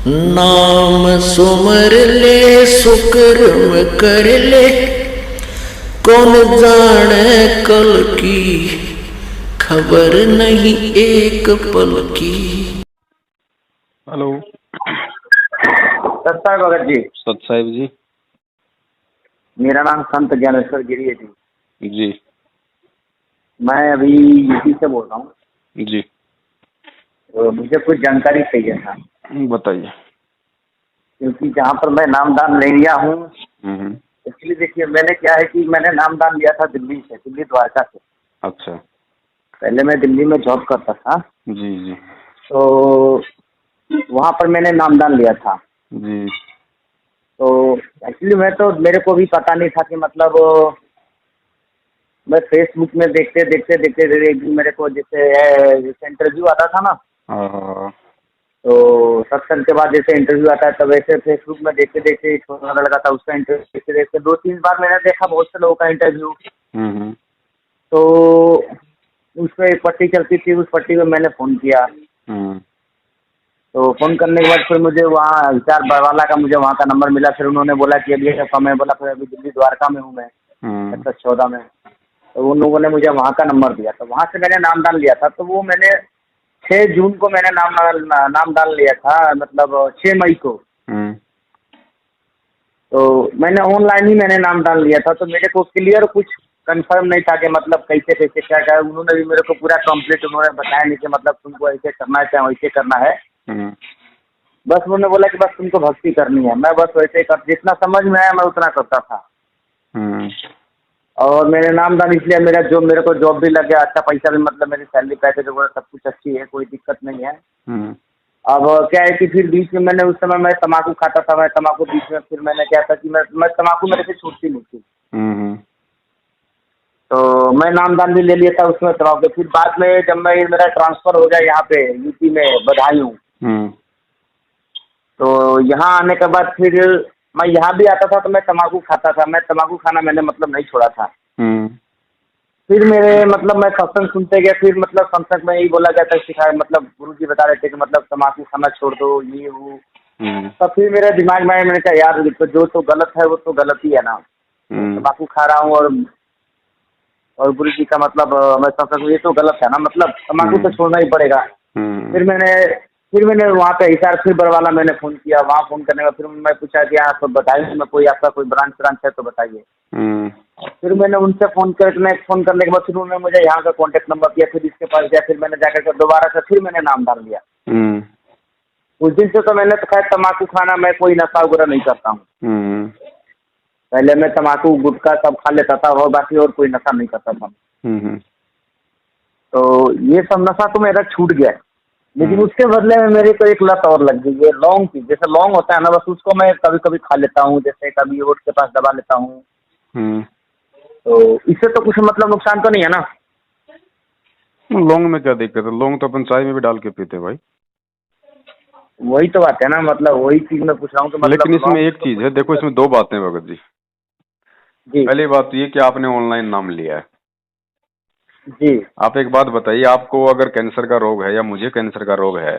नाम सुमर ले सुकर्म कर ले, कौन जाने कल की, खबर नहीं एक पल की। हेलो सत्ता भगत जी। सत साहिब जी। मेरा नाम संत ज्ञानेश्वर गिरी है जी। जी मैं अभी यूपी से बोल रहा हूँ। जी तो मुझे कुछ जानकारी चाहिए था, बताइए। क्योंकि जहाँ पर मैं नामदान ले लिया हूँ, एक्चुअली देखिए मैंने क्या है कि मैंने नामदान लिया था दिल्ली से, दिल्ली द्वारका से। अच्छा। पहले मैं दिल्ली में जॉब करता था, जी जी तो वहाँ पर मैंने नामदान लिया था। जी तो एक्चुअली मेरे को भी पता नहीं था कि मतलब मैं फेसबुक में देखते देखते देखते एक दिन मेरे को जैसे इंटरव्यू आता था ना, हाँ तो सत्संग के बाद जैसे इंटरव्यू आता है, तब वैसे फेसबुक में देखते देखते छोटा लगा था उसका इंटरव्यू। देखते देखते 2-3 बार मैंने देखा बहुत से लोगों का इंटरव्यू। तो उस पर एक पट्टी चलती थी, उस पट्टी में मैंने फ़ोन किया। तो फ़ोन करने के बाद फिर मुझे वहाँ विचार बरवाला का मुझे वहाँ का नंबर मिला। फिर उन्होंने बोला कि अभी ऐसा समय, बोला फिर अभी दिल्ली द्वारका में हूँ मैं, सेक्टर 14 में। तो उन लोगों ने मुझे वहाँ का नंबर दिया, तो वहाँ से मैंने नामदान लिया था। तो वो मैंने 6 जून को मैंने नामदान लिया था, मतलब 6 मई को। तो मैंने ऑनलाइन ही मैंने नामदान लिया था। तो मेरे को क्लियर कुछ कंफर्म नहीं था कि मतलब कैसे कैसे क्या क्या। उन्होंने भी मेरे को पूरा कंप्लीट उन्होंने बताया नहीं कि मतलब तुमको ऐसे करना है चाहे वैसे करना है। बस उन्होंने बोला कि बस तुमको भक्ति करनी है। मैं बस वैसे कर, जितना समझ में आया मैं उतना करता था। और मैंने नामदान इसलिए मेरे को जॉब भी लग गया, अच्छा पैसा भी, मतलब मेरी सैलरी पैकेज वगैरह सब कुछ अच्छी है, कोई दिक्कत नहीं है। अब क्या है कि फिर बीच में मैंने उस समय मैं तम्बाकू खाता था। मैं तम्बाकू बीच में फिर मैंने क्या था कि मैं तम्बाकू मेरे से छूटती नहीं थी। तो मैं नामदान भी ले लिया था उसमें तम्बाकू। फिर बाद में जब मेरा ट्रांसफ़र हो गया यहाँ पे यूपी में बदायूं, तो यहाँ आने के बाद फिर मैं यहाँ भी आता था तो मैं तम्बाकू खाता था। मैं तम्बाकू खाना मैंने मतलब नहीं छोड़ा था। फिर मेरे मतलब मैं सत्संग सुनते गया। फिर मतलब सत्संग में यही बोला जाता है, सिखाया, मतलब गुरुजी बता रहे थे कि मतलब तम्बाकू खाना छोड़ दो, ये वो। तब फिर मेरे दिमाग में मैंने कहा यार तो जो तो गलत है वो तो गलत ही है ना। तम्बाकू खा रहा हूँ और गुरुजी का मतलब मैं सत्संग, ये तो गलत है ना, मतलब तम्बाकू तो छोड़ना ही पड़ेगा। फिर मैंने वहाँ पे हिसार फिर बरवाला मैंने फ़ोन किया। वहाँ फ़ोन करने का फिर मैं पूछा कि आप बताइए मैं कोई आपका कोई ब्रांच है तो बताइए। फिर मैंने उनसे फ़ोन करने के बाद फिर उन्होंने मुझे यहाँ का कॉन्टैक्ट नंबर दिया। फिर इसके पास गया, फिर मैंने जाकर के दोबारा से फिर मैंने नाम डाल दिया। उस दिन से तो मैंने तो खैर तम्बाकू खाना, मैं कोई नशा वगैरह नहीं करता हूँ। पहले मैं तम्बाकू गुटखा सब खा लेता था और बाकी और कोई नशा नहीं करता था। तो ये सब नशा तो मेरा छूट गया, लेकिन उसके बदले में मेरे को एक लत और लग गई है लौंग की। जैसे लौंग होता है ना, बस उसको मैं कभी कभी खा लेता हूँ, जैसे कभी होठ के पास दबा लेता हूँ। तो इससे तो कुछ मतलब नुकसान तो नहीं है ना? लौंग में क्या दिक्कत है? लौंग तो अपन चाय में भी डाल के पीते हैं भाई। वही तो बात है ना, मतलब वही चीज मैं पूछ रहा हूँ कि मतलब। लेकिन इसमें एक चीज है, देखो इसमें दो बातें हैं भगत जी। जी पहली बात तो ये कि आपने ऑनलाइन नाम लिया है। जी आप एक बात बताइए, आपको अगर कैंसर का रोग है या मुझे कैंसर का रोग है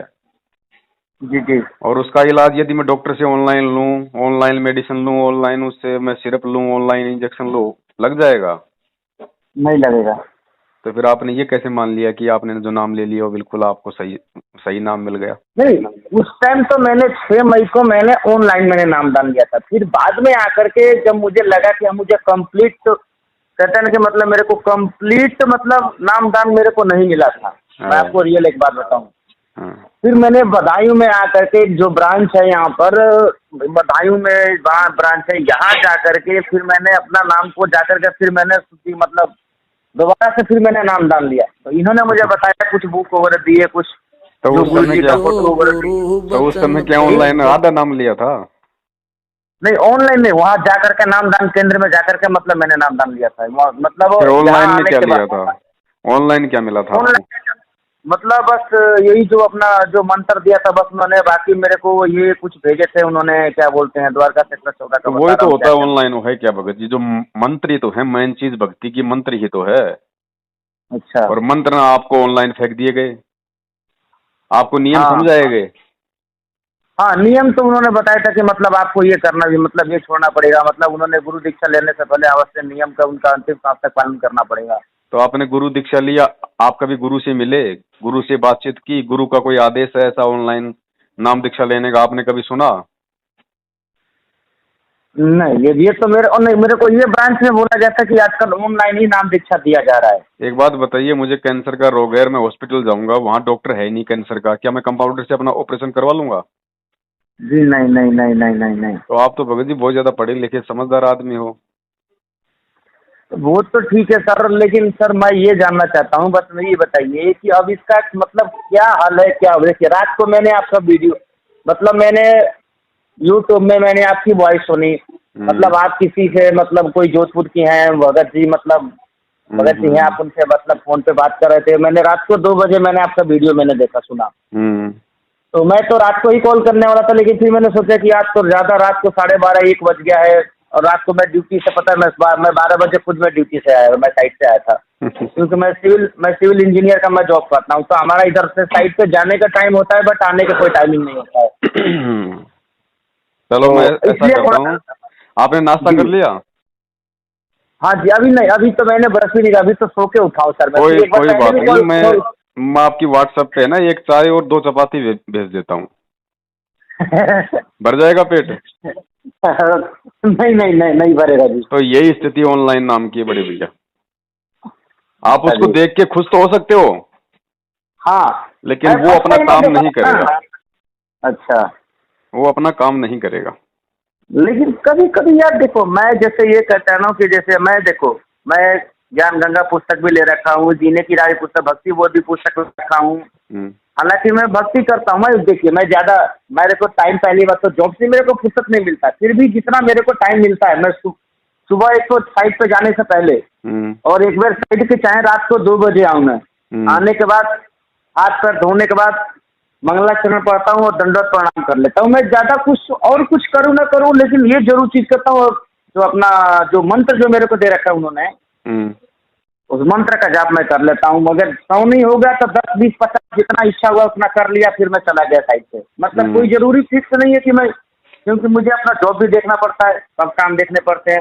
जी जी और उसका इलाज यदि मैं डॉक्टर से ऑनलाइन लूं, ऑनलाइन मेडिसिन लूं, ऑनलाइन उससे मैं सिरप लूं, ऑनलाइन इंजेक्शन लूं, लग जाएगा? नहीं लगेगा। तो फिर आपने ये कैसे मान लिया कि आपने जो नाम ले लिया वो बिल्कुल आपको सही सही नाम मिल गया? नहीं, उस टाइम तो मैंने 6 मई को मैंने ऑनलाइन मैंने नामदान लिया था। फिर बाद में आकर के जब मुझे लगा कि हम मुझे कंप्लीट, कहते हैं कि मतलब मेरे को कंप्लीट मतलब नामदान मेरे को नहीं मिला था। मैं आपको रियल एक बात बताऊं, फिर मैंने बदायूं में आकर के जो ब्रांच है यहाँ पर, बदायूं में ब्रांच है, यहाँ जाकर के फिर मैंने अपना नाम को जाकर के फिर मैंने मतलब दोबारा से फिर मैंने नामदान लिया। तो इन्होंने मुझे बताया, कुछ बुक वगैरह दिए, कुछ तो जो उस गुरु समय जी क्या का फोटो वगैरह दी। तो उस समय क्या ऑनलाइन आधा नाम लिया था? नहीं ऑनलाइन नहीं, वहाँ जाकर के नामदान केंद्र में जाकर के मतलब मैंने नामदान लिया था। मतलब फिर यहाँ ऑनलाइन में आने क्या के लिया बाद था? ऑनलाइन क्या मिला था आपको? ऑनलाइन मतलब बस यही जो अपना जो मंत्र दिया था बस उन्होंने, बाकी मेरे को ये कुछ भेजे थे उन्होंने, क्या बोलते हैं, द्वारका सेक्टर 14 का तो बता वही रहा तो हूँ होता क्या है क्या। ऑनलाइन, है क्या भगत जी? जो मंत्र ही तो है, मेन चीज भक्ति की मंत्र ही तो है। अच्छा और मंत्र ना आपको ऑनलाइन फेंक दिए गए, आपको नियम हाँ समझाए गए। हाँ, नियम तो उन्होंने बताया था कि मतलब आपको ये करना भी, मतलब ये छोड़ना पड़ेगा, मतलब उन्होंने गुरु दीक्षा लेने से पहले अवश्य नियम का उनका अंतिम सांस तक पालन करना पड़ेगा। तो आपने गुरु दीक्षा लिया, आप कभी गुरु से मिले, गुरु से बातचीत की, गुरु का कोई आदेश है ऐसा ऑनलाइन नाम दीक्षा लेने का, आपने कभी सुना? नहीं, ये तो मेरे को ये ब्रांच में बोला गया था कि आजकल ऑनलाइन ही नाम दीक्षा दिया जा रहा है। एक बात बताइए, मुझे कैंसर का रोग है, मैं हॉस्पिटल जाऊंगा, वहाँ डॉक्टर है ही नहीं कैंसर का, क्या मैं कंपाउंडर से अपना ऑपरेशन करवा लूंगा? जी नहीं नहीं नहीं नहीं नहीं नहीं। तो आप तो भगत जी बहुत ज्यादा पढ़े लिखे समझदार आदमी हो। वो तो ठीक है सर, लेकिन सर मैं ये जानना चाहता हूँ, बस ये बताइए कि अब इसका मतलब क्या हल है, क्या हो? देखिए रात को मैंने आपका वीडियो, मतलब मैंने यूट्यूब में मैंने आपकी वॉइस सुनी, मतलब आप किसी से, मतलब कोई जोधपुर की हैं भगत जी, मतलब भगत जी हैं आप, उनसे मतलब फोन पे बात कर रहे थे, मैंने रात को 2 बजे मैंने आपका वीडियो मैंने देखा सुना। तो मैं तो रात को ही कॉल करने वाला था, लेकिन फिर मैंने सोचा कि आज तो ज़्यादा, रात को 12:30-1 बज गया है, और रात को मैं ड्यूटी से, पता है मैं 12 बजे खुद मैं ड्यूटी से आया, मैं साइट से आया था क्योंकि मैं सिविल इंजीनियर का मैं जॉब करता हूँ, तो हमारा इधर से साइट पे जाने का टाइम होता है, बट आने का कोई टाइमिंग नहीं होता है। चलो तो मैं ऐसा करता हूँ, आपने नाश्ता कर लिया? हाँ जी, अभी नहीं, अभी तो मैंने ब्रश भी नहीं किया, अभी तो सो के उठाऊँ सर। कोई बात नहीं, मैं आपकी व्हाट्सएप पे ना 1 चाय और 2 चपाती भेज देता हूँ। भर जाएगा पेट? नहीं नहीं नहीं नहीं भरेगा जी। तो यही स्थिति ऑनलाइन नाम की है बड़े भैया, आप उसको देख के खुश तो हो सकते हो, हाँ, लेकिन वो अपना काम नहीं करेगा। अच्छा, वो अपना काम नहीं करेगा। लेकिन कभी कभी यार देखो, मैं जैसे ये कहता हूँ कि जैसे मैं, देखो मैं ज्ञान गंगा पुस्तक भी ले रखा हूँ, जीने की राह पुस्तक, भक्ति बोध भी पुस्तक रखा हूँ, हालांकि मैं भक्ति करता हूँ। मैं देखिए, मैं ज्यादा, मेरे को टाइम, पहली बात तो जॉब से मेरे को फुर्सत नहीं मिलता, फिर भी जितना मेरे को टाइम मिलता है, मैं सुबह एक तो साइट पे जाने से पहले और एक बार साइट के चाहे रात को 2 बजे आऊँ मैं, आने के बाद हाथ पैर धोने के बाद मंगलाचरण पढ़ता हूँ और दंडवत प्रणाम कर लेता हूँ। मैं ज्यादा कुछ करूँ ना करूँ, लेकिन ये जरूर चीज करता हूँ, जो अपना जो मंत्र जो मेरे को दे रखा है उन्होंने, उस मंत्र का जाप मैं कर लेता हूँ। मगर 100 नहीं होगा तो 10, 20, 50 जितना इच्छा हुआ उतना कर लिया, फिर मैं चला गया साइड से। मतलब कोई जरूरी फिक्स नहीं है कि मैं, क्योंकि मुझे अपना जॉब भी देखना पड़ता है, सब काम देखने पड़ते हैं।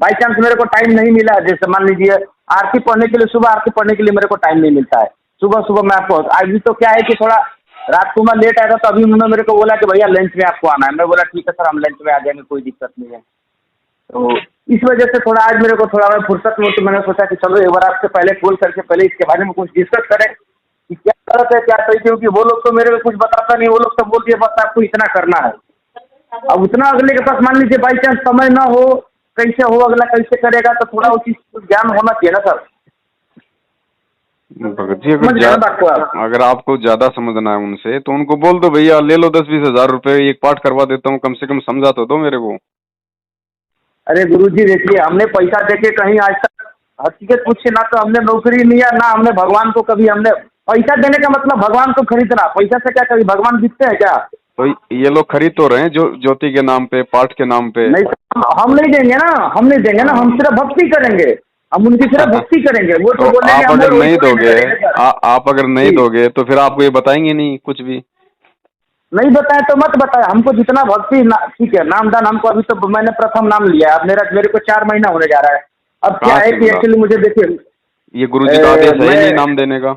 बाई चांस मेरे को टाइम नहीं मिला, जैसे मान लीजिए आरती पढ़ने के लिए, सुबह आरती पढ़ने के लिए मेरे को टाइम नहीं मिलता है, सुबह मैं आपको, अभी तो क्या है कि थोड़ा रात को मैं लेट आया था, तो अभी उन्होंने मेरे को बोला कि भैया लंच में आपको आना है। मैं बोला ठीक है सर, हम लंच में आ जाएंगे, कोई दिक्कत नहीं है। तो इस वजह से थोड़ा आज मेरे को थोड़ा मैं फुर्सत में, तो मैंने सोचा कि चलो एक बार आपसे पहले कॉल करके पहले इसके बारे में कुछ डिस्कस करें कि क्या गलत है क्या सही, क्योंकि वो लोग तो मेरे को कुछ बताता नहीं, वो लोग तो बोल दिए बस आपको इतना करना है। अब उतना अगले के पास मान लीजिए बाई चांस समय ना हो, कैसे हो, अगला कैसे करेगा, तो थोड़ा उस चीज ज्ञान होना चाहिए ना सर। भगत जी, अगर आपको ज्यादा समझना है उनसे, तो उनको बोल दो भैया ले लो 10-20 हजार रुपए, एक पाठ करवा देता हूँ, कम से कम समझा तो दो मेरे को। अरे गुरुजी देखिए, हमने पैसा देके कहीं आज तक हकीकत पूछे ना, तो हमने नौकरी लिया ना, हमने भगवान को कभी, हमने पैसा देने का मतलब भगवान को खरीदना, पैसा से क्या कभी भगवान दिखते हैं क्या? तो ये लोग खरीद तो रहे हैं ज्योति के नाम पे, पाठ के नाम पे। नहीं, हम नहीं देंगे ना, हम नहीं देंगे ना, हम सिर्फ भक्ति करेंगे, हम उनकी सिर्फ भक्ति करेंगे। वो तो बोलेंगे आप अगर नहीं दोगे, आप अगर नहीं दोगे तो फिर आपको ये बताएंगे नहीं कुछ भी। नहीं बताए तो मत बताए, हमको जितना भक्ति, ठीक है, नामदान हमको, अभी तो मैंने प्रथम नाम लिया है, अब मेरे को 4 महीना होने जा रहा है। अब क्या है कि एक्चुअली मुझे देखिए, ये गुरुजी का आदेश है नहीं नाम देने का?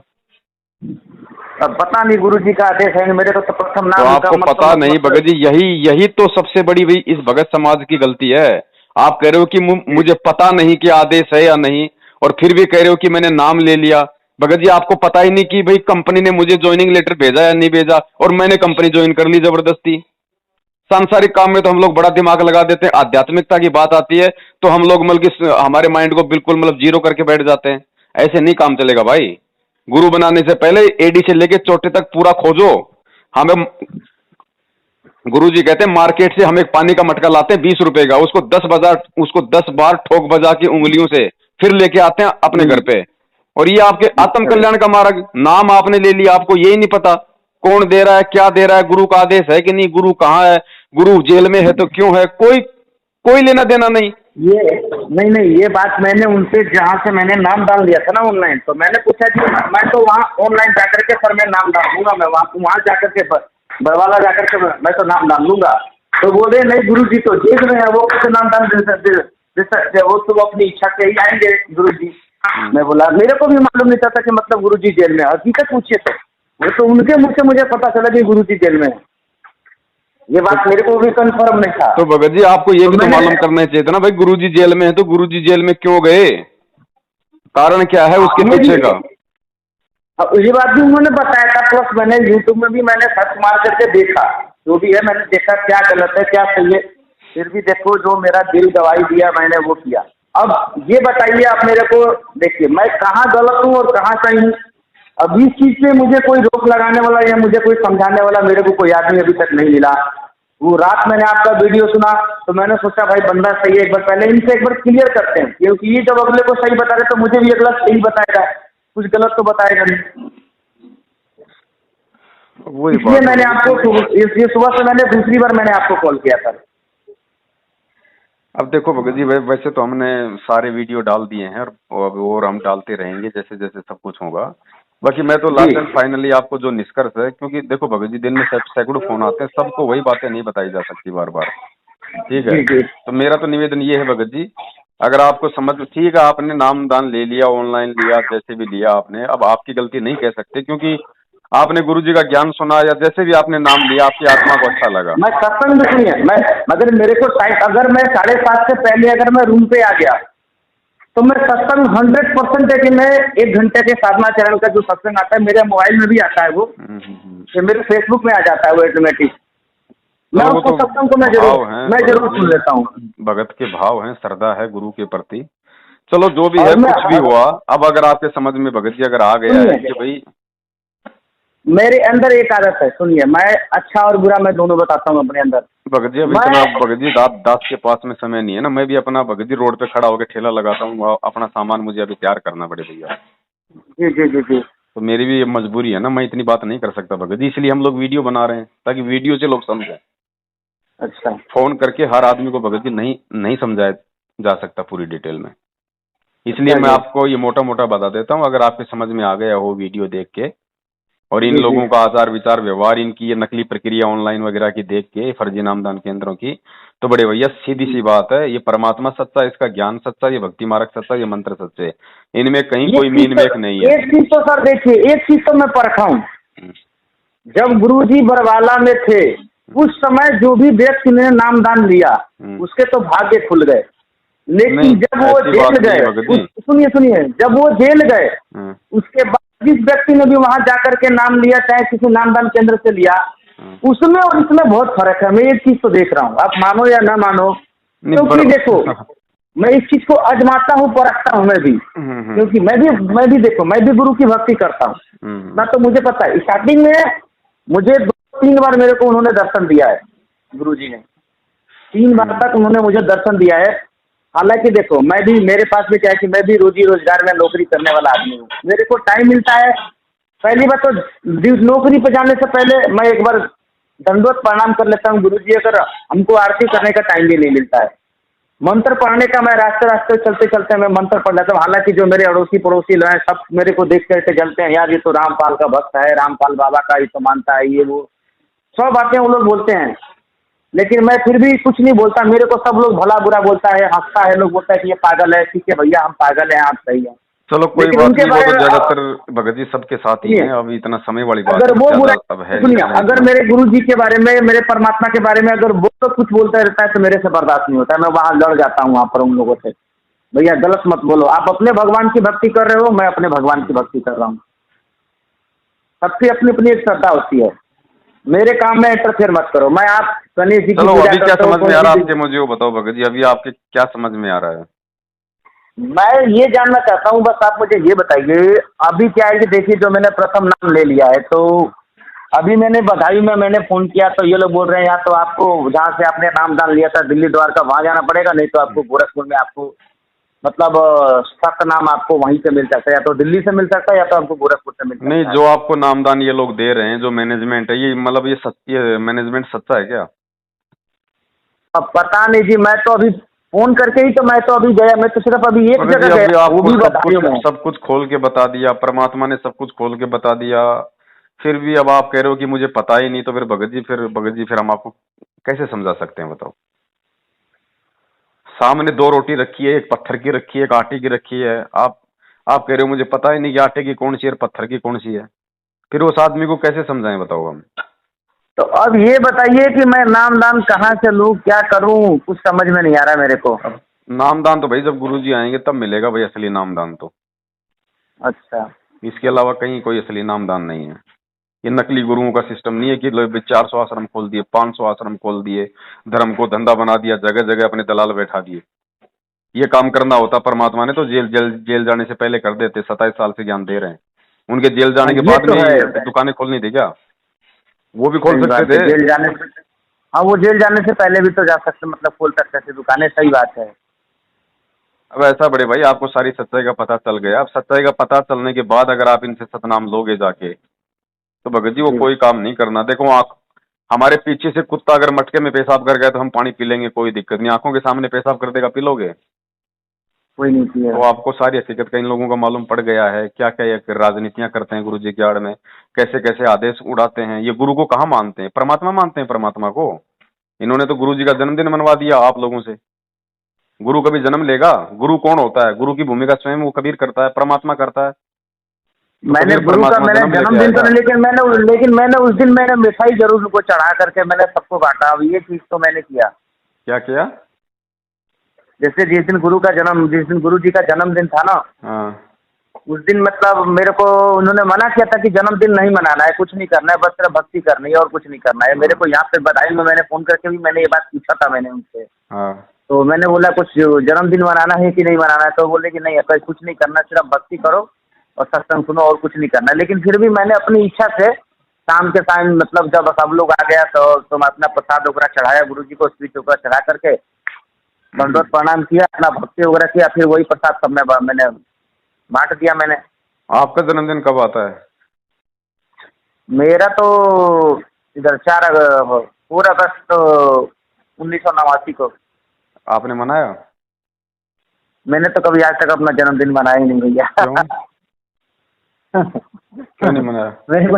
अब पता नहीं गुरुजी का आदेश है, मेरे को तो प्रथम नाम। तो आपको पता नहीं भगत जी, यही तो सबसे बड़ी भाई इस भगत समाज की गलती है। आप कह रहे हो कि मुझे पता नहीं कि आदेश है या नहीं, और फिर भी कह रहे हो कि मैंने नाम ले लिया। भगत जी, आपको पता ही नहीं कि भाई कंपनी ने मुझे ज्वाइनिंग लेटर भेजा या नहीं भेजा, और मैंने कंपनी ज्वाइन कर ली जबरदस्ती। सांसारिक काम में तो हम लोग बड़ा दिमाग लगा देते हैं, आध्यात्मिकता की बात आती है तो हम लोग मतलब हमारे माइंड को बिल्कुल मतलब जीरो करके बैठ जाते हैं। ऐसे नहीं काम चलेगा भाई। गुरु बनाने से पहले एडी से लेके चोटे तक पूरा खोजो। हमें गुरुजी कहते हैं मार्केट से हम एक पानी का मटका लाते हैं 20 रुपए का, उसको 10 बार ठोक बजा के उंगलियों से फिर लेके आते हैं अपने घर पे। और ये आपके आत्म कल्याण का मार्ग, नाम आपने ले लिया, आपको यही नहीं पता कौन दे रहा है, क्या दे रहा है, गुरु का आदेश है कि नहीं, गुरु कहाँ है, गुरु जेल में है तो क्यों है, कोई लेना देना नहीं। ये नहीं, ये बात मैंने उनसे, जहाँ से मैंने नाम डाल दिया था ना ऑनलाइन, तो मैंने पूछा कि मैं तो वहाँ ऑनलाइन जाकर के सर मैं नाम डाल दूंगा, मैं वहाँ जाकर के बरवाला जाकर के मैं तो नाम डाल लूंगा। तो बोले नहीं गुरुजी तो जेल में है, वो कैसे नाम दान दे सकते, वो तो अपनी इच्छा से ही आएंगे गुरुजी। मैं बोला मेरे को भी मालूम नहीं था कि मतलब गुरुजी जेल में है, हकीकत पूछिए तो वो तो उनके मुँह से मुझे पता चला कि गुरुजी जेल में है, ये बात मेरे को भी कंफर्म नहीं था। तो भगत जी आपको ये भी तो मालूम करना चाहिए था ना भाई, गुरुजी जेल में है तो गुरुजी जेल में क्यों गए, कारण क्या है उसके पीछे का? अब ये बात भी उन्होंने बताया था, प्लस मैंने यूट्यूब में भी मैंने सर्च मार करके देखा, जो भी है मैंने देखा क्या गलत है क्या सही है, फिर भी देखो जो मेरा दिल गवाही दिया मैंने वो किया। अब ये बताइए आप मेरे को, देखिए मैं कहाँ गलत हूँ और कहाँ सही हूँ। अब इस चीज़ पे मुझे कोई रोक लगाने वाला या मुझे कोई समझाने वाला मेरे को कोई आदमी अभी तक नहीं मिला। वो रात मैंने आपका वीडियो सुना तो मैंने सोचा भाई बंदा सही है, एक बार पहले इनसे एक बार क्लियर करते हैं, क्योंकि ये जब अगले को सही बता रहे तो मुझे भी अगला सही बताएगा, कुछ गलत तो बताएगा नहीं। इसलिए मैंने आपको ये सुबह से मैंने दूसरी बार मैंने आपको कॉल किया था। अब देखो भगत जी वैसे तो हमने सारे वीडियो डाल दिए हैं और हम डालते रहेंगे जैसे जैसे सब कुछ होगा। बाकी मैं तो लास्ट एंड फाइनली आपको जो निष्कर्ष है, क्योंकि देखो भगत जी दिन में सैकड़ों फोन आते हैं, सबको वही बातें नहीं बताई जा सकती बार बार, ठीक है। तो मेरा तो निवेदन ये है भगत जी, अगर आपको समझ ठीक है आपने नाम दान ले लिया, ऑनलाइन लिया, जैसे भी लिया आपने, अब आपकी गलती नहीं कह सकते क्योंकि आपने गुरुजी का ज्ञान सुना या जैसे भी आपने नाम लिया आपकी आत्मा को अच्छा लगा। मैं सत्संग नहीं है, मैं अगर मेरे को टाइम अगर मैं 7:30 से पहले अगर मैं रूम पे आ गया तो मैं सत्संग 100% है कि मैं 1 घंटे के साधना चरण का जो सत्संग आता है मेरे मोबाइल में भी आता है, वो मेरे फेसबुक में आ जाता है वो ऑटोमेटिक, मैं उसको सत्संग को मैं जरूर सुन लेता हूँ। भगत के भाव हैं, श्रद्धा है गुरु के प्रति। चलो जो भी है कुछ भी हुआ, अब अगर आपके समझ में भगत जी अगर आ गया है कि भाई मेरे अंदर एक आदत है, सुनिए मैं अच्छा और बुरा मैं दोनों बताता हूँ अपने अंदर। भगत जी अभी इतना भगत जी दांत के पास में समय नहीं है ना, मैं भी अपना भगत जी रोड पे खड़ा होकर ठेला लगाता हूँ, अपना सामान मुझे अभी तैयार करना पड़े भैया। जी जी जी जी। तो मेरी भी मजबूरी है ना, मैं इतनी बात नहीं कर सकता भगत जी, इसलिए हम लोग वीडियो बना रहे हैं ताकि वीडियो से लोग समझें। अच्छा। फोन करके हर आदमी को भगत जी नहीं समझाया जा सकता पूरी डिटेल में, इसलिए मैं आपको ये मोटा मोटा बता देता हूँ। अगर आपके समझ में आ गया हो वीडियो देख के और इन लोगों का आचार विचार व्यवहार, इनकी ये नकली प्रक्रिया ऑनलाइन वगैरह की देख के, फर्जी नामदान केंद्रों की, तो बड़े भैया सीधी सी बात है, ये परमात्मा सच्चा, इसका ज्ञान सच्चा, ये भक्ति मार्ग सच्चा, ये मंत्र सच्चे, इनमें कहीं कोई मीन मेख नहीं है। एक चीज तो सर देखिए, एक चीज तो मैं परखा हूँ, जब गुरुजी बरवाला में थे उस समय जो भी व्यक्ति ने नामदान लिया उसके तो भाग्य खुल गए, लेकिन जब वो जेल गए, सुनिए जब वो जेल गए उसके बाद जिस व्यक्ति ने भी वहां जाकर के नाम लिया, चाहे किसी नामदान केंद्र से लिया, उसमें और इसमें बहुत फर्क है। मैं एक चीज तो देख रहा हूँ, आप मानो या ना मानो, क्योंकि देखो मैं इस चीज को आजमाता हूँ, परखता हूँ मैं भी, क्योंकि मैं भी देखो मैं भी गुरु की भक्ति करता हूँ ना, तो मुझे पता है। स्टार्टिंग में मुझे 2-3 बार मेरे को उन्होंने दर्शन दिया है, गुरुजी ने 3 बार तक उन्होंने मुझे दर्शन दिया है। हालांकि देखो मैं भी, मेरे पास भी क्या है कि मैं भी रोजी रोजगार में नौकरी करने वाला आदमी हूँ, मेरे को टाइम मिलता है। पहली बात तो नौकरी पे जाने से पहले मैं एक बार दंडवत प्रणाम कर लेता हूँ गुरुजी, अगर हमको आरती करने का टाइम भी नहीं मिलता है। मंत्र पढ़ने का मैं रास्ते चलते मैं मंत्र पढ़ लेता हूँ। हालांकि जो मेरे अड़ोसी पड़ोसी लोग हैं सब मेरे को देख करके जलते हैं, यार ये तो रामपाल का भक्त है, रामपाल बाबा का ये तो मानता है, ये वो सब बातें वो लोग बोलते हैं, लेकिन मैं फिर भी कुछ नहीं बोलता। मेरे को सब लोग भला बुरा बोलता है, हंसता है, लोग बोलता है कि ये पागल है। ठीक है भैया हम पागल हैं, आप सही हैं, चलो कोई बात नहीं, वो तो ज्यादातर भगत जी सबके साथ ही है, अभी इतना समय वाली बात अगर वो बुरा सुनिए, अगर मेरे गुरु जी के बारे में, मेरे परमात्मा के बारे में अगर वो तो कुछ बोलता रहता है तो मेरे से बर्दाश्त नहीं होता है, मैं वहाँ लड़ जाता हूँ वहाँ पर उन लोगों से। भैया गलत मत बोलो, आप अपने भगवान की भक्ति कर रहे हो, मैं अपने भगवान की भक्ति कर रहा हूँ, सबकी अपनी अपनी एक श्रद्धा होती है, मेरे काम में इंटरफेयर मत करो। मैं आप गणेश जी चलो अभी क्या समझ में आ रहा है आपके, मुझे वो बताओ भगत जी, अभी आपके क्या समझ में आ रहा है? मैं ये जानना चाहता हूँ, बस आप मुझे ये बताइए अभी क्या है कि देखिए जो मैंने प्रथम नाम ले लिया है, तो अभी मैंने बधाई में मैंने फ़ोन किया तो ये लोग बोल रहे हैं यार तो आपको जहाँ से आपने नामदान लिया था दिल्ली द्वारका वहाँ जाना पड़ेगा, नहीं तो आपको गोरखपुर में आपको मतलब सख्त नाम आपको वहीं से मिल सकता है, या तो दिल्ली से मिल सकता है या तो आपको गोरखपुर से मिल सकता है। नहीं, जो आपको नामदान ये लोग दे रहे हैं, जो मैनेजमेंट है, ये मतलब ये मैनेजमेंट सच्चा है क्या? अब पता नहीं जी, मैं तो अभी फोन करके ही तो मैं तो अभी गया, मैं तो सिर्फ अभी एक जगह गया, वो भी सब कुछ खोल के बता दिया, परमात्मा ने सब कुछ खोल के बता दिया, फिर भी अब आप कह रहे हो कि मुझे पता ही नहीं, तो फिर भगत जी फिर हम आपको कैसे समझा सकते हैं बताओ। सामने 2 रोटी रखी है, एक पत्थर की रखी है, एक आटे की रखी है। आप कह रहे हो मुझे पता ही नहीं कि आटे की कौन सी है और पत्थर की कौन सी है। फिर उस आदमी को कैसे समझाएं बताओ हम। तो अब ये बताइए कि मैं नाम दान कहाँ से लूँ, क्या करूँ, कुछ समझ में नहीं आ रहा मेरे को। अब नामदान तो भाई जब गुरुजी आएंगे तब मिलेगा भाई असली नामदान तो। अच्छा। इसके अलावा कहीं कोई असली नामदान नहीं है। ये नकली गुरुओं का सिस्टम नहीं है कि लोग 400 आश्रम खोल दिए, 500 आश्रम खोल दिए, धर्म को धंधा बना दिया, जगह जगह अपने दलाल बैठा दिए। ये काम करना होता परमात्मा ने तो जेल जाने से पहले कर देते। 27 साल से ज्ञान दे रहे हैं, उनके जेल हाँ, जाने के ये बाद तो में है। ही दुकानें खोलनी थी क्या? वो भी खोल सही सकते बात है, थे। जेल जाने से। हाँ, वो जेल जाने से पहले भी तो जा सकते, मतलब खोल सकते थे दुकानें, सही बात है। अब ऐसा बड़े भाई आपको सारी सच्चाई का पता चल गया। अब सच्चाई का पता चलने के बाद अगर आप इनसे सतनाम लोगे जाके, तो भगत जी वो जी। कोई काम नहीं करना। देखो आँख, हमारे पीछे से कुत्ता अगर मटके में पेशाब कर गया तो हम पानी पी लेंगे, कोई दिक्कत नहीं। आंखों के सामने पेशाब कर देगा, पी लोगे? कोई नहीं किया। तो आपको सारी हकीकत का इन लोगों का मालूम पड़ गया है। क्या क्या ये राजनीतियां करते हैं गुरु जी की आड़ में, कैसे कैसे आदेश उड़ाते हैं। ये गुरु को कहाँ मानते हैं? परमात्मा मानते हैं परमात्मा को। इन्होंने तो गुरु जी का जन्मदिन मनवा दिया आप लोगों से। गुरु कभी जन्म लेगा? गुरु कौन होता है? गुरु की भूमिका स्वयं वो कबीर करता है, परमात्मा करता है। तो मैंने कबीर गुरु का परमात्मा मैंने जन्म लेके जन्मदिन तो आएगा? नहीं, लेकिन मैंने उस दिन मैंने मिठाई जरूर उनको चढ़ा करके मैंने सबको बांटा। अब ये चीज तो मैंने किया। क्या किया? जैसे जिस दिन गुरु जी का जन्मदिन था ना, हाँ। उस दिन मतलब मेरे को उन्होंने मना किया था कि जन्मदिन नहीं मनाना है, कुछ नहीं करना है, बस सिर्फ भक्ति करनी है और कुछ नहीं करना है। मेरे को यहाँ पे बधाई में मैंने फोन करके भी मैंने ये बात पूछा था मैंने उनसे। हाँ। तो मैंने बोला कुछ जन्मदिन मनाना है कि नहीं मनाना है, तो बोले कि नहीं अगर कुछ नहीं करना, सिर्फ भक्ति करो और सत्संग सुनो और कुछ नहीं करना। लेकिन फिर भी मैंने अपनी इच्छा से शाम के टाइम मतलब जब सब लोग आ गया तो मैं अपना प्रसाद वगैरह चढ़ाया गुरु जी को, स्वीट वगैरह चढ़ा करके दंडवत प्रणाम किया, अपना भक्ति वगैरह किया। फिर वही प्रसाद सब में मैंने बांट दिया मैंने। आपका जन्मदिन कब आता है? मेरा तो इधर 4 अगस्त 1989 को। आपने मनाया? मैंने तो कभी आज तक अपना जन्मदिन मनाया ही नहीं भैया। क्यों? क्यों नहीं मनाया? मेरे को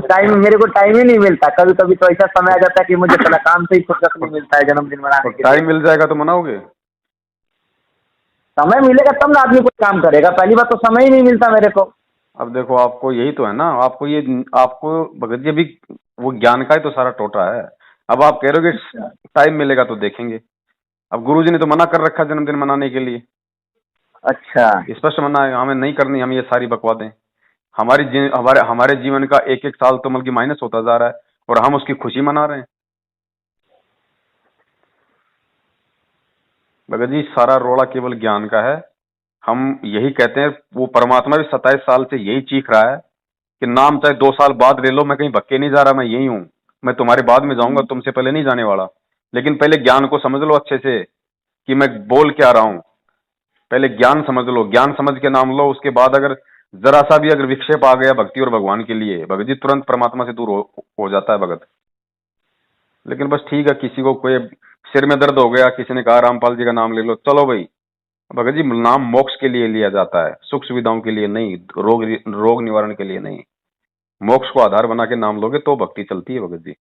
टाइम ही नहीं मिलता। कभी कभी तो ऐसा समय आ जाता है कि मुझे पहले काम से ही फुर्सत नहीं मिलता है जन्मदिन मनाने के लिए। टाइम मिल जाएगा तो मनाओगे? समय मिलेगा तब ना आदमी कुछ काम करेगा। पहली बात तो समय ही नहीं मिलता मेरे को। अब देखो आपको यही तो है ना, आपको भगत जी अभी वो ज्ञान का ही तो सारा टोटा है। अब आप कह रहे हो कि टाइम मिलेगा तो देखेंगे। अब गुरुजी ने तो मना कर रखा जन्मदिन मनाने के लिए। अच्छा। स्पष्ट मना है, हमें नहीं करनी हम ये सारी बकवादें। हमारे जीवन का एक एक साल तो मतलब माइनस होता जा रहा है और हम उसकी खुशी मना रहे हैं। भगत जी सारा रोड़ा केवल ज्ञान का है। हम यही कहते हैं, वो परमात्मा भी 27 साल से यही चीख रहा है कि नाम चाहे 2 साल बाद ले लो, मैं कहीं भक्के नहीं जा रहा, मैं यही हूँ। मैं तुम्हारे बाद में जाऊंगा, तुमसे पहले नहीं जाने वाला। लेकिन पहले ज्ञान को समझ लो अच्छे से कि मैं बोल क्या रहा हूँ। पहले ज्ञान समझ लो, ज्ञान समझ के नाम लो। उसके बाद अगर जरा सा भी अगर विक्षेप आ गया भक्ति और भगवान के लिए, भगत जी तुरंत परमात्मा से दूर हो जाता है भगत। लेकिन बस ठीक है, किसी को कोई सिर में दर्द हो गया, किसी ने कहा रामपाल जी का नाम ले लो, चलो भाई। भगत जी नाम मोक्ष के लिए लिया जाता है, सुख सुविधाओं के लिए नहीं, रोग निवारण के लिए नहीं। मोक्ष को आधार बना के नाम लोगे तो भक्ति चलती है भगत जी।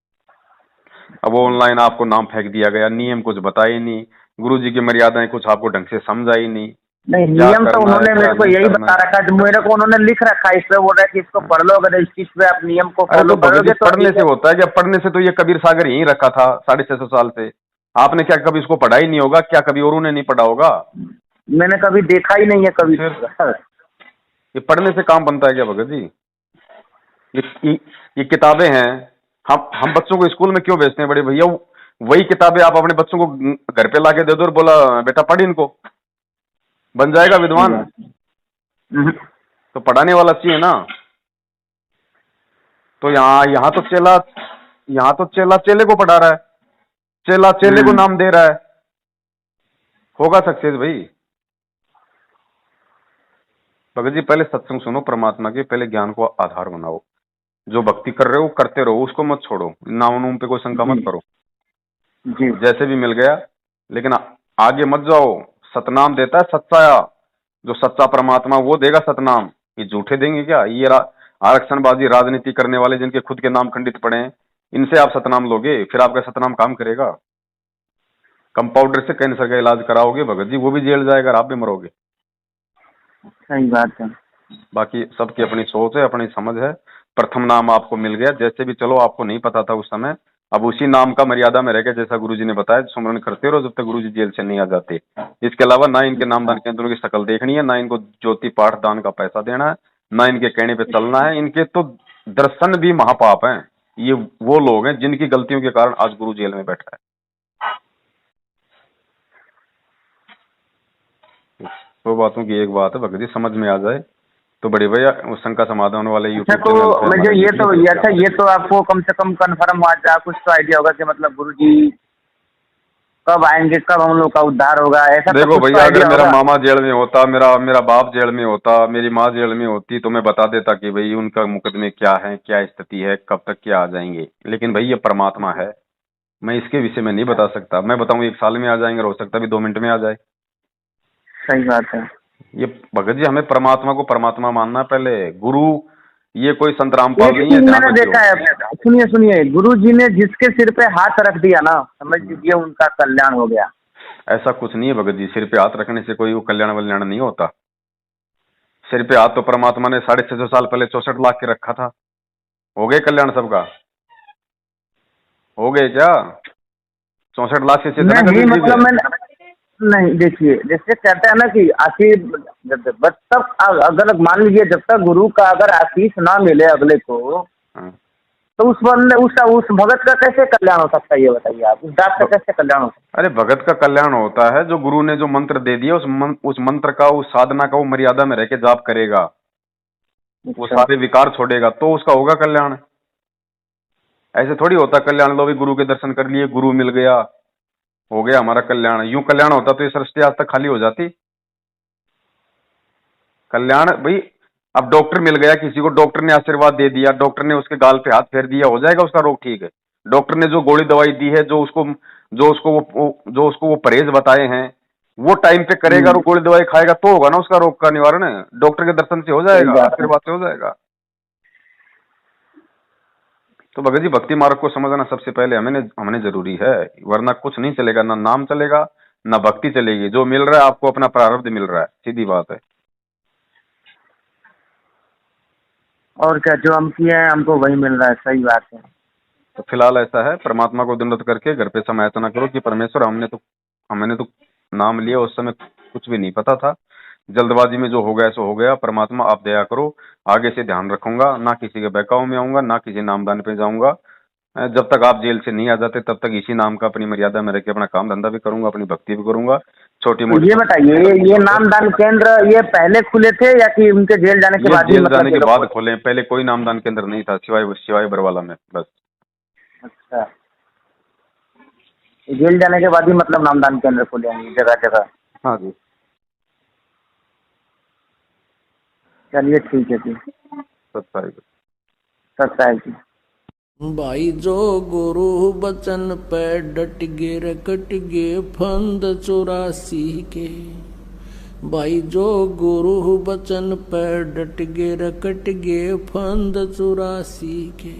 अब ऑनलाइन आपको नाम फेंक दिया गया, नियम कुछ बताए नहीं, गुरु जी की मर्यादाएं कुछ आपको ढंग से समझाई नहीं। नहीं, नियम तो उन्होंने मेरे को यही बता रखा है, मेरे को उन्होंने लिख रखा है। इस पे बोल रहा है कि इसको पढ़ लो, अगर इस चीज पे आप नियम को फॉलो करोगे तो पढ़ने से होता है क्या? पढ़ने से तो ये कबीर सागर यहीं रखा था 650 साल से। आपने क्या कभी इसको पढ़ा ही नहीं होगा? क्या कभी और उन्हें नहीं पढ़ा होगा? मैंने कभी देखा ही नहीं है कभी। ये पढ़ने से काम बनता है क्या भगत जी? ये किताबें हैं, हम बच्चों को स्कूल में क्यों भेजते हैं बड़े भैया? वही किताबें आप अपने बच्चों को घर पे लाके दे दो और बोला बेटा पढ़ इनको, बन जाएगा विद्वान। तो पढ़ाने वाला चाहिए ना। तो यहाँ तो चेला चेले को पढ़ा रहा है, चेला चेले को नाम दे रहा है। होगा सक्सेस भाई? भगत जी पहले सत्संग सुनो परमात्मा के, पहले ज्ञान को आधार बनाओ। जो भक्ति कर रहे हो करते रहो, उसको मत छोड़ो, नाम नूम पे कोई शंका मत करो जी। जैसे भी मिल गया, लेकिन आगे मत जाओ। सतनाम देता है सच्चा, जो सच्चा परमात्मा वो देगा सतनाम। ये झूठे देंगे क्या? आरक्षणबाजी राजनीति करने वाले जिनके खुद के नाम खंडित पड़े हैं, इनसे आप सतनाम लोगे, फिर आपका सतनाम काम करेगा? कंपाउंडर से कैंसर का इलाज कराओगे भगत जी, वो भी जेल जाएगा और आप भी मरोगे। सही बात है। बाकी सबकी अपनी सोच है, अपनी समझ है। प्रथम नाम आपको मिल गया, जैसे भी चलो, आपको नहीं पता था उस समय, अब उसी नाम का मर्यादा में रह गया, जैसा गुरुजी ने बताया, सुमरन करते रहो जब तक गुरुजी जेल से नहीं आ जाते। इसके अलावा ना इनके नामदान केंद्रों की शक्ल देखनी है, ना इनको ज्योति पाठ दान का पैसा देना है, ना इनके कहने पे चलना है। इनके तो दर्शन भी महापाप हैं। ये वो लोग हैं जिनकी गलतियों के कारण आज गुरु जेल में बैठा है। दो बातों की एक बात है भगत जी, समझ में आ जाए तो बड़े भैया उस शंका समाधान वाले अच्छा, तो मुझे ये तो आपको कम से कम कंफर्म हुआ था, कुछ तो आइडिया होगा कि मतलब गुरुजी कब आएंगे, कब हम लोग का उद्धार होगा, ऐसा? देखो भैया, अगर मेरा मामा जेल में होता, मेरा बाप जेल में होता, मेरी माँ जेल में होती, तो मैं बता देता कि भाई उनका मुकदमे क्या है, क्या स्थिति है, कब तक क्या आ जाएंगे। लेकिन भाई ये परमात्मा है, मैं इसके विषय में नहीं बता सकता। मैं बताऊं 1 साल में आ जाएंगे, हो सकता है 2 मिनट में आ जाए। सही बात है। ये भगत जी, हमें परमात्मा को परमात्मा मानना है पहले। गुरु ये कोई संत रामपाल नहीं है। मैंने देखा है, सुनिए, गुरु जी ने जिसके सिर पे हाथ रख दिया ना, समझ लीजिए उनका कल्याण हो गया। ऐसा कुछ नहीं है भगत जी, सिर पे हाथ रखने से कोई कल्याण वल्याण नहीं होता। सिर पे हाथ तो परमात्मा ने 650 साल पहले 64 लाख के रखा था। हो गए कल्याण सबका? हो गए क्या? 64 लाख से नहीं, मतलब मैं नहीं, देखिए जैसे कहते हैं ना कि आशीष, जब तक अगर मान लीजिए जब तक गुरु का अगर आशीष ना मिले अगले को, तो उस बंदे उस भगत का कैसे कल्याण हो सकता है, ये बताइए आप। उस दास का कैसे कल्याण हो सकता है? अरे भगत का कल्याण होता है जो गुरु ने जो मंत्र दे दिया, उस मंत्र का, उस साधना का वो मर्यादा में रह के जाप करेगा, वो सारे विकार छोड़ेगा, तो उसका होगा कल्याण। ऐसे थोड़ी होता कल्याण, लो भी गुरु के दर्शन कर लिए, गुरु मिल गया, हो गया हमारा कल्याण। यूं कल्याण होता तो ये सृष्टि आज तक खाली हो जाती। कल्याण भाई, अब डॉक्टर मिल गया किसी को, डॉक्टर ने आशीर्वाद दे दिया, डॉक्टर ने उसके गाल पे हाथ फेर दिया, हो जाएगा उसका रोग ठीक है? डॉक्टर ने जो गोली दवाई दी है, जो उसको वो परहेज बताए हैं, वो टाइम पे करेगा, वो गोली दवाई खाएगा, तो होगा ना उसका रोग का निवारण। डॉक्टर के दर्शन से हो जाएगा, आशीर्वाद से हो जाएगा। तो भगत जी, भक्ति मार्ग को समझना सबसे पहले हमें जरूरी है, वरना कुछ नहीं चलेगा, ना नाम चलेगा, ना भक्ति चलेगी। जो मिल रहा है आपको अपना प्रारब्ध मिल रहा है, सीधी बात है। और क्या, जो हम किए हैं हमको वही मिल रहा है। सही बात है। तो फिलहाल ऐसा है, परमात्मा को दंडवत करके घर पे समायाचना करो कि परमेश्वर, हमने तो नाम लिया, उस समय कुछ भी नहीं पता था, जल्दबाजी में जो हो गया सो हो गया। परमात्मा आप दया करो, आगे से ध्यान रखूंगा, ना किसी के बहकाव में आऊंगा, ना किसी नामदान पे जाऊंगा। जब तक आप जेल से नहीं आ जाते तब तक इसी नाम का अपनी मर्यादा में रह के अपना काम धंधा भी करूंगा, अपनी भक्ति भी करूंगा, छोटी मोटी। ये बताइए, ये नामदान केंद्र ये पहले खुले थे या कि उनके जेल जाने के बाद? जेल जाने के बाद खोले, पहले कोई नामदान केंद्र नहीं था, सिवाय बरवाला में बस। अच्छा, जेल जाने के बाद ही मतलब नामदान केंद्र खोले हैं जगह जगह? हाँ जी। चलिए ठीक है जी। सत्ताई जी। भाई जो गुरु बचन पे डट गे रकट गे फंद 84 के। भाई जो गुरु बचन पे डट गे रकट गे फंद 84 के।